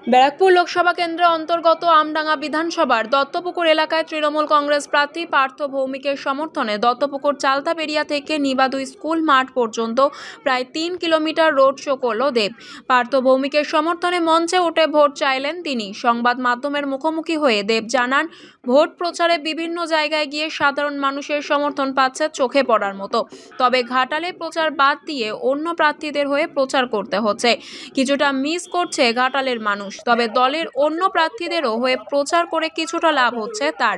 ব্যারাকপুর লোকসভা কেন্দ্রের অন্তর্গত আমডাঙ্গা বিধানসভার দত্তপুকুর এলাকায় তৃণমূল কংগ্রেস প্রার্থী পার্থ ভৌমিকের সমর্থনে দত্তপুকুর চালতাবেড়িয়া থেকে নিবাদু স্কুল মাঠ পর্যন্ত প্রায় 3 কিলোমিটার রোড শো করল দেব। পার্থ ভৌমিকের সমর্থনে মঞ্চে উঠে ভোট চাইলেন তিনি। সংবাদ মাধ্যমের মুখোমুখি হয়ে দেব জানান, ভোট প্রচারে বিভিন্ন জায়গায় গিয়ে সাধারণ মানুষের সমর্থন পাচ্ছে চোখে পড়ার মতো। তবে ঘাটালে প্রচার বাদ দিয়ে অন্য প্রার্থীদের হয়ে প্রচার করতে হচ্ছে। কিছুটা মিস করছে ঘাটালের মানুষ। তবে দলের অন্য প্রার্থীদেরও হয়ে প্রচার করে কিছুটা লাভ হচ্ছে তার।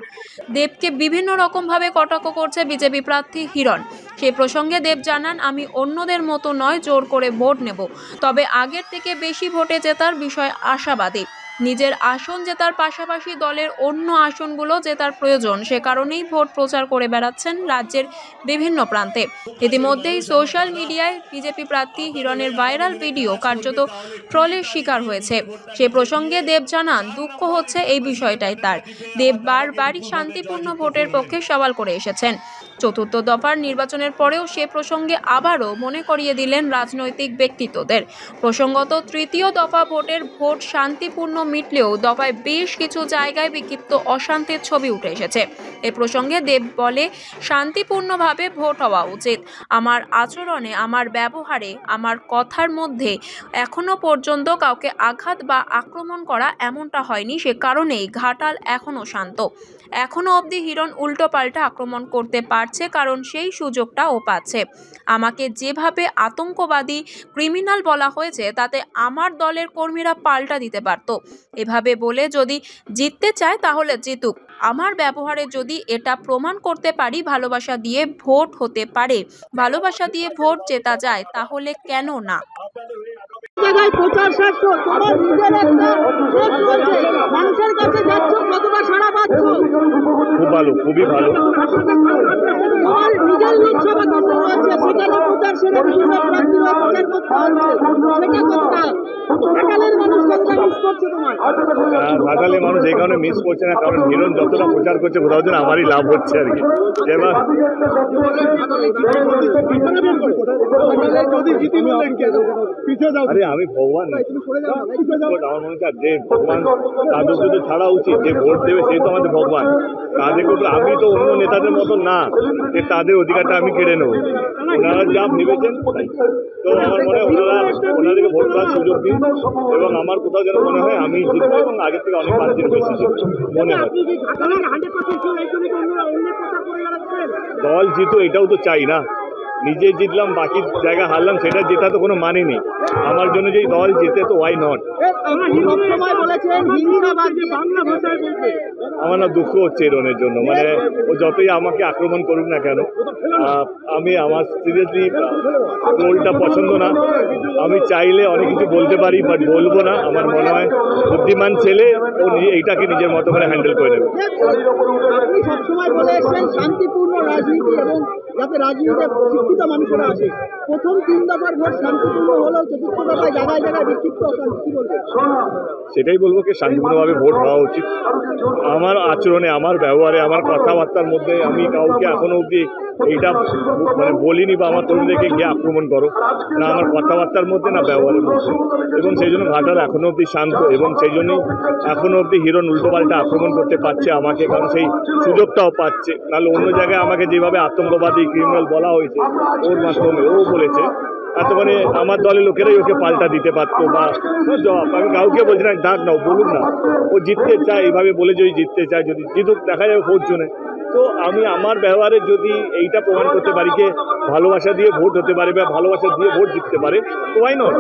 দেবকে বিভিন্ন রকম ভাবে কটাক্ষ করছে বিজেপি প্রার্থী হিরণ। সেই প্রসঙ্গে দেব জানান, আমি অন্যদের মতো নয় জোর করে ভোট নেব, তবে আগের থেকে বেশি ভোটে জেতার বিষয়ে আশাবাদী। নিজের আসন জেতার পাশাপাশি দলের অন্য আসনগুলো জেতার প্রয়োজন, সে কারণেই ভোট প্রচার করে বেড়াচ্ছেন রাজ্যের বিভিন্ন প্রান্তে। ইতিমধ্যেই সোশ্যাল মিডিয়ায় বিজেপি প্রার্থী হিরণের ভাইরাল ভিডিও কার্যত ট্রলের শিকার হয়েছে। সে প্রসঙ্গে দেব জানান, দুঃখ হচ্ছে এই বিষয়টাই তার। দেব বারবারই শান্তিপূর্ণ ভোটের পক্ষে সওয়াল করে এসেছেন। চতুর্থ দফার নির্বাচনের পরেও সে প্রসঙ্গে আবারও মনে করিয়ে দিলেন রাজনৈতিক ব্যক্তিত্বদের। প্রসঙ্গত তৃতীয় দফা ভোটের ভোট শান্তিপূর্ণ মিটলেও দফায় বেশ কিছু জায়গায় বিক্ষিপ্ত অশান্তির ছবি উঠে এসেছে। এ প্রসঙ্গে দেব বলে, শান্তিপূর্ণভাবে ভোট হওয়া উচিত। আমার আচরণে, আমার ব্যবহারে, আমার কথার মধ্যে এখনো পর্যন্ত কাউকে আঘাত বা আক্রমণ করা এমনটা হয়নি। সে কারণেই ঘাটাল এখনো শান্ত। এখনো অবধি হিরণ উল্টোপাল্টা আক্রমণ করতে পারছে, কারণ সেই সুযোগটা ও পাচ্ছে। আমাকে যেভাবে আতঙ্কবাদী, ক্রিমিনাল বলা হয়েছে, তাতে আমার দলের কর্মীরা পাল্টা দিতে পারত। এভাবে বলে যদি জিততে চায় তাহলে জিতুক। আমার ব্যবহারে যদি এটা প্রমাণ করতে পারি ভালোবাসা দিয়ে ভোট হতে পারে, ভালোবাসা দিয়ে ভোট জেতা যায়, তাহলে কেন না। প্রচার শেষ, তোমার নিজের একটা মানুষের কাছে যাচ্ছ, কতটা সাড়া পাচ্ছ? খুব ভালো, খুবই ভালো। তোমার নিজের লোকসভা কেন্দ্র রয়েছে, সেখানে প্রচার সেরে বিভিন্ন প্রার্থীরা প্রচার করতে হচ্ছে, সেটা কতটা ঘাটালের মানুষ কতটা মিস করছে তোমার? ঘাটালের মানুষ এই কারণে মিস করছে না, কারণ হিরণ যতটা প্রচার করছে কোথাও যেন আমারই লাভ হচ্ছে আর কি। এবার আরে আমি ভগবান, আমার মনে হচ্ছে যে ভগবান তাদেরকে তো ছাড়া উচিত, যে ভোট দেবে সেই তো আমাদের ভগবান। তাদের উপরে আমি তো অন্য নেতাদের মতন না যে তাদের অধিকারটা আমি কেড়ে নেবো। ওনারা যা ভেবেছেন, তো আমার মনে হয় ওনাদেরকে ভোট করার সুযোগ দিন, এবং আমার কোথাও যেন মনে হয় আমি জিতবো এবং আগের থেকে অনেক প্রার্থীর বেশি মনে হয়। দল জিতো এটাও তো চাই না, নিজে জিতলাম বাকি জায়গা হারলাম, সেটা জেতা তো কোনো মানে নেই। আমার জন্য যে দল জিতে তো ওয়াই নট। আমার না দুঃখ হচ্ছে হিরণের জন্য, মানে ও যতই আমাকে আক্রমণ করুক না কেন, আমার সিরিয়াসলি রোলটা পছন্দ না। আমি চাইলে অনেক কিছু বলতে পারি, বাট বলবো না। আমার মনে হয় বুদ্ধিমান ছেলে, ও এইটাকে নিজের মতো করে হ্যান্ডেল করে নেবে। আপনি সবসময় বলে এসেছেন শান্তিপূর্ণ রাজনীতি, এবং যাতে রাজনীতিতে শিক্ষিত মানুষেরা আসে। প্রথম 3 দফার ভোট শান্তিপূর্ণ হলেও চতুর্থ দফায় জায়গায় জায়গায় বিক্ষিপ্ত অশান্তি, কি বলবেন? সেটাই বলবো কি শান্তিপূর্ণভাবে ভোট হওয়া উচিত। আমার আচরণে, আমার ব্যবহারে, আমার কথাবার্তার মধ্যে আমি কাউকে এখনো অবধি এইটা মানে বলিনি বা আমার তরুণদেরকে গিয়ে আক্রমণ করো না, আমার কথাবার্তার মধ্যে না ব্যবহারের মধ্যে। এবং সেই জন্য ঘাটাল এখনো অবধি শান্ত, এবং সেই জন্যই এখনো অবধি হিরণ উল্টোপাল্টা আক্রমণ করতে পারছে আমাকে, কারণ সেই সুযোগটাও পাচ্ছে। নাহলে অন্য জায়গায় আমাকে যেভাবে আতঙ্কবাদী, ক্রিমিনাল বলা হয়েছে ওর মাধ্যমে, ও বলেছে, এত মানে আমার দলের লোকেরাই ওকে পাল্টা দিতে পারতো। বা জবাব আমি কাউকে বলছি না, ডাক নাও, বলুন না, ও জিততে চায়, এইভাবে বলে যদি জিততে চায়, যদি জিতুক, দেখা যাবে ভোট জন্য। তো আমি আমার ব্যবহারে যদি এইটা প্রমাণ করতে পারি যে ভালোবাসা দিয়ে ভোট হতে পারে বা ভালোবাসা দিয়ে ভোট জিততে পারে, তো ওয়াই নট।